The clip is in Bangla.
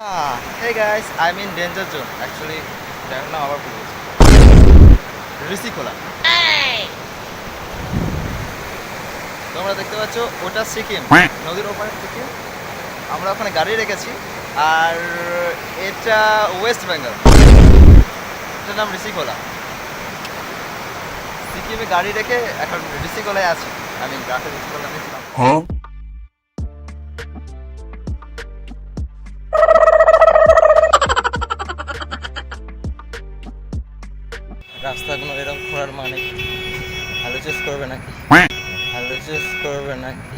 Hey guys, I'm in danger zone. Actually, জানি না আবার বলছি ঋষিকোলা। তোমরা দেখতে পাচ্ছ ওটা সিকিম, নদীর ওপারে সিকিম। আমরা ওখানে গাড়ি রেখেছি। আর এটা ওয়েস্ট বেঙ্গল, এটার নাম ঋষিকোলা। সিকিমে গাড়ি রেখে এখন ঋষিকোলায় আছি। আমি রাতে ঋষিকোলা দেখলাম। রাস্তাগুলো এরকম খোঁড়ার মানে আলো চেস করবে নাকি? আলো চেস করবে নাকি?